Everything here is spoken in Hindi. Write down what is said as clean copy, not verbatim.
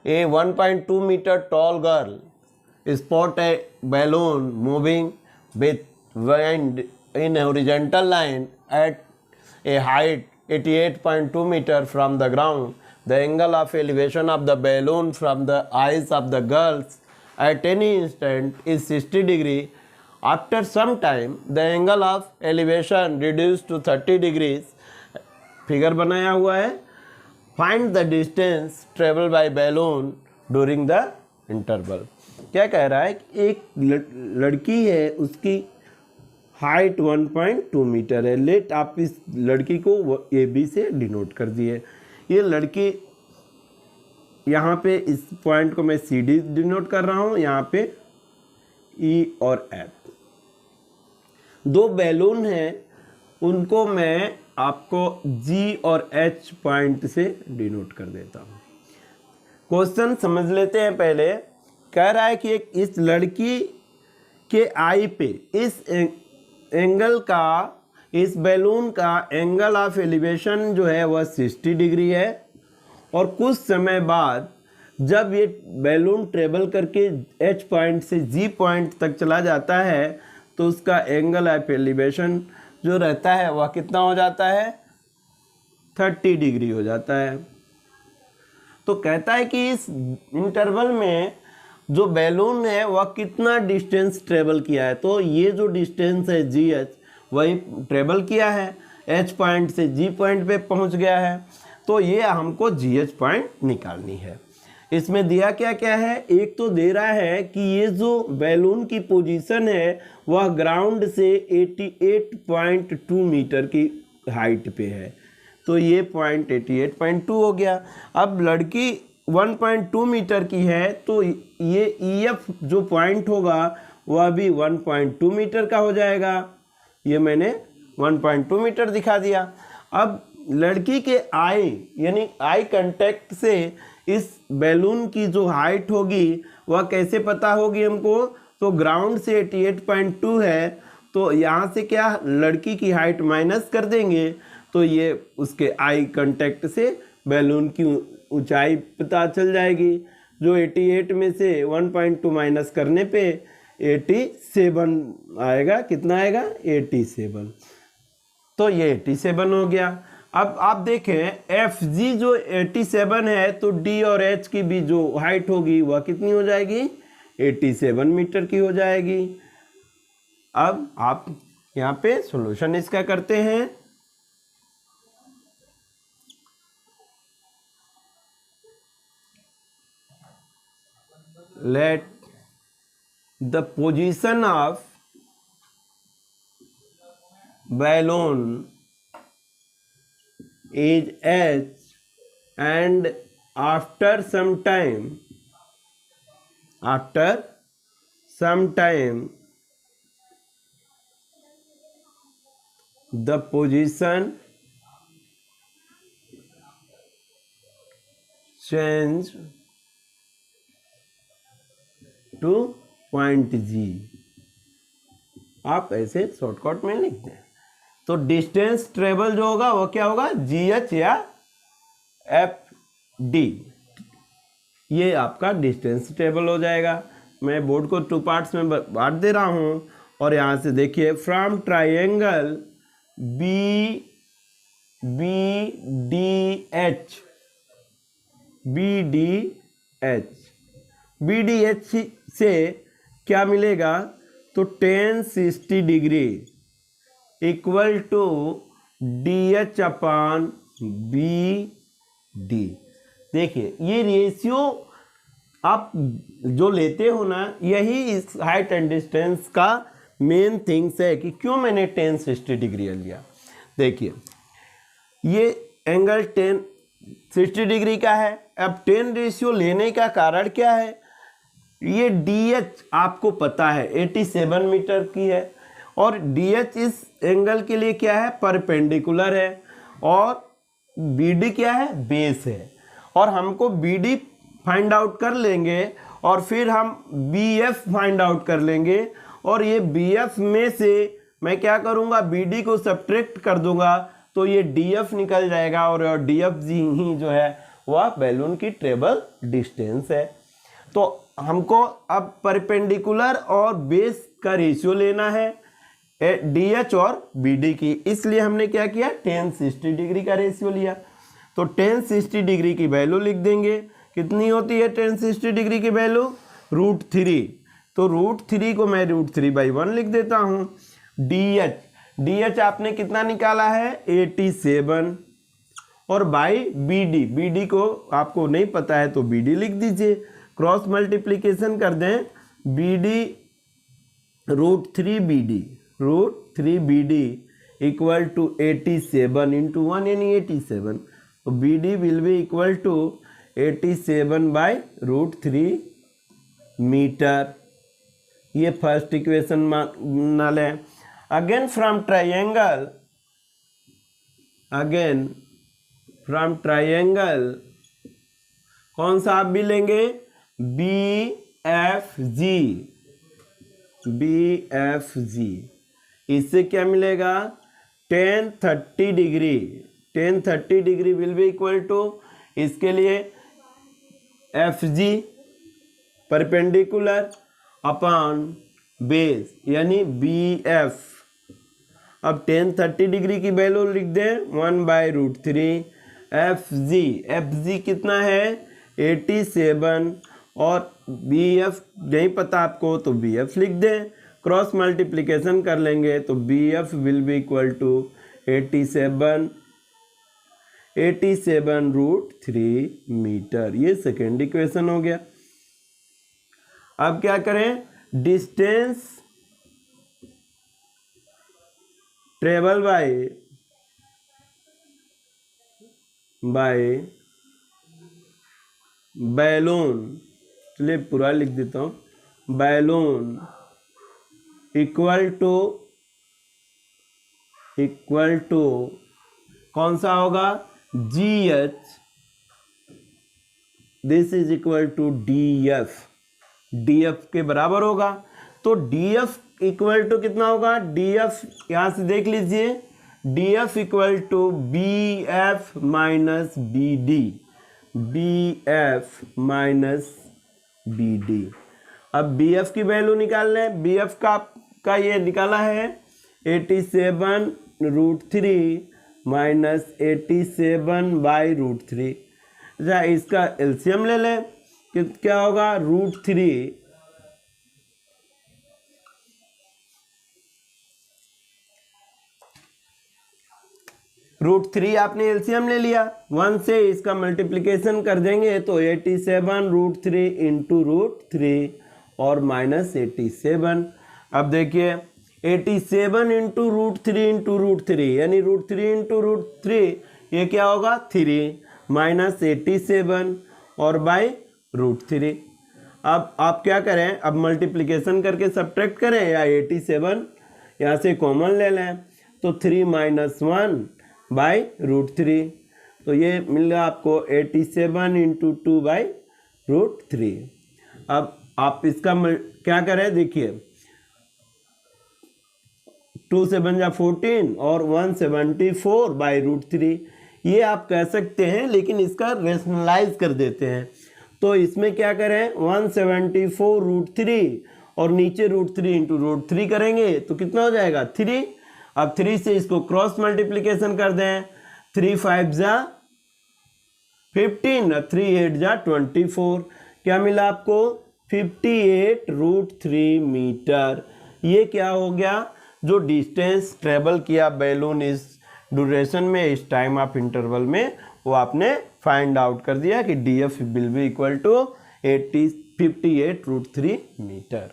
A 1.2 meter tall girl spot a balloon moving with wind in a horizontal line at a height 88.2 meter from the ground. The angle of elevation of the balloon from the eyes of the girls at any instant is 60 degree. After some time, the angle of elevation reduced to 30 degrees. Figure बनाया हुआ है. Find the distance traveled by balloon during the interval. क्या कह रहा है कि एक लड़की है, उसकी हाइट 1.2 मीटर है. लेट आप इस लड़की को ए बी से डिनोट कर दिए. ये लड़की यहाँ पे इस पॉइंट को मैं सी डी डिनोट कर रहा हूँ, यहाँ पे ई और एफ. दो बैलून हैं, उनको मैं आपको जी और एच पॉइंट से डिनोट कर देता हूँ. क्वेश्चन समझ लेते हैं. पहले कह रहा है कि एक इस लड़की के आई पे इस एंगल का, इस बैलून का एंगल ऑफ एलिवेशन जो है वह 60 डिग्री है. और कुछ समय बाद जब ये बैलून ट्रेवल करके एच पॉइंट से जी पॉइंट तक चला जाता है तो उसका एंगल ऑफ एलिवेशन जो रहता है वह कितना हो जाता है, 30 डिग्री हो जाता है. तो कहता है कि इस इंटरवल में जो बैलून है वह कितना डिस्टेंस ट्रेवल किया है. तो ये जो डिस्टेंस है जी एच वही ट्रेवल किया है, एच पॉइंट से जी पॉइंट पे पहुंच गया है. तो ये हमको जी एच पॉइंट निकालनी है. इसमें दिया क्या क्या है, एक तो दे रहा है कि ये जो बैलून की पोजीशन है वह ग्राउंड से 88.2 मीटर की हाइट पे है. तो ये पॉइंट 88.2 हो गया. अब लड़की 1.2 मीटर की है तो ये ई एफ जो पॉइंट होगा वह भी 1.2 मीटर का हो जाएगा. ये मैंने 1.2 मीटर दिखा दिया. अब लड़की के आई यानी आई कांटेक्ट से इस बैलून की जो हाइट होगी वह कैसे पता होगी हमको. तो ग्राउंड से 88.2 है तो यहाँ से क्या लड़की की हाइट माइनस कर देंगे तो ये उसके आई कांटेक्ट से बैलून की ऊंचाई पता चल जाएगी. जो 88 में से 1.2 माइनस करने पे 87 आएगा. कितना आएगा, 87. तो ये 87 हो गया. अब आप देखें एफ जी जो 87 है तो डी और एच की भी जो हाइट होगी वह कितनी हो जाएगी, 87 मीटर की हो जाएगी. अब आप यहाँ पे सॉल्यूशन इसका करते हैं. Let the position of balloon is h and after some time the position change to point G. आप ऐसे शॉर्टकट में लिख दें. तो डिस्टेंस ट्रेवल जो होगा वो क्या होगा, जी एच या एफ डी. ये आपका डिस्टेंस ट्रेवल हो जाएगा. मैं बोर्ड को 2 पार्ट्स में बांट दे रहा हूं. और यहाँ से देखिए from triangle B D H से क्या मिलेगा, तो tan 60 degree equal to D H upon B D. देखिए ये रेशियो आप जो लेते हो ना, यही इस हाइट एंड डिस्टेंस का मेन थिंग्स है कि क्यों मैंने tan 60 डिग्री लिया. देखिए ये एंगल tan 60 डिग्री का है. अब tan रेशियो लेने का कारण क्या है, ये DH आपको पता है 87 मीटर की है और DH इस एंगल के लिए क्या है, परपेंडिकुलर है. और BD क्या है, बेस है. और हमको BD फाइंड आउट कर लेंगे और फिर हम BF फाइंड आउट कर लेंगे. और ये BF में से मैं क्या करूँगा, BD को सब्ट्रैक्ट कर दूंगा तो ये DF निकल जाएगा और DFG ही जो है वह बैलून की ट्रेवल डिस्टेंस है। तो हमको अब परपेंडिकुलर और बेस का रेशियो लेना है DH और BD की, इसलिए हमने क्या किया, tan 60 डिग्री का रेशियो लिया। तो tan 60 डिग्री की वैल्यू लिख देंगे। कितनी होती है tan 60 डिग्री की वैल्यू, √3। तो √3 को मैं √3/1 लिख देता हूँ। DH आपने कितना निकाला है 87, और बाई BD को आपको नहीं पता है तो BD लिख दीजिए। क्रॉस मल्टीप्लिकेशन कर दें, BD √3BD equal to 87 into 1 यानी 87। तो BD will be equal to 87/√3 metre. ये फर्स्ट इक्वेशन मान लें। अगेन फ्रॉम ट्रायंगल कौन सा आप भी लेंगे, BFG। इससे क्या मिलेगा, tan 30 degree will be equal to, इसके लिए FG परपेंडिकुलर अपॉन बेस यानी BF। अब tan 30 डिग्री की वैल्यू लिख दें 1/√3। FG कितना है 87, और BF नहीं पता आपको तो BF लिख दें। क्रॉस मल्टीप्लिकेशन कर लेंगे तो BF will be equal to 87/√3 metre. ये सेकेंड इक्वेशन हो गया। अब क्या करें, डिस्टेंस ट्रेवल बाय बैलून, चलिए पूरा लिख देता हूँ, बैलून इक्वल टू कौन सा होगा, GH, this is equal to DF के बराबर होगा। तो DF इक्वल टू कितना होगा, DF यहां से देख लीजिए, DF equal to BF minus BD। अब BF की वैल्यू निकाल लें। BF का ये निकाला है 87√3 माइनस 87/√3। अच्छा, इसका एलसीएम ले लें, क्या होगा, √3 आपने एलसीएम ले लिया, 1 से इसका मल्टीप्लिकेशन कर देंगे तो 87√3 इंटू √3 और माइनस 87। अब देखिए 87 इंटू √3 यानी √3 इंटू √3, ये क्या होगा 3 माइनस 87 और बाई √3। अब आप क्या करें, अब मल्टीप्लिकेशन करके सब्ट्रैक्ट करें या 87 यहाँ से कॉमन ले लें, तो 3 - 1/√3। तो ये मिलेगा आपको 87 इंटू 2/√3। अब आप इसका क्या करें, देखिए 2 से बन जा 14 और 174/√3। ये आप कह सकते हैं, लेकिन इसका रेशनलाइज कर देते हैं। तो इसमें क्या करें, 174√3 और नीचे √3 इंटू √3 करेंगे तो कितना हो जाएगा 3। अब 3 से इसको क्रॉस मल्टीप्लिकेशन कर दें, 3 × 5 = 15 और 3 × 8 = 24। क्या मिला आपको 58√3 मीटर। ये क्या हो गया, जो डिस्टेंस ट्रेवल किया बैलून इस ड्यूरेशन में, इस टाइम ऑफ इंटरवल में, वो आपने फाइंड आउट कर दिया कि DF will be equal to 58√3 metre.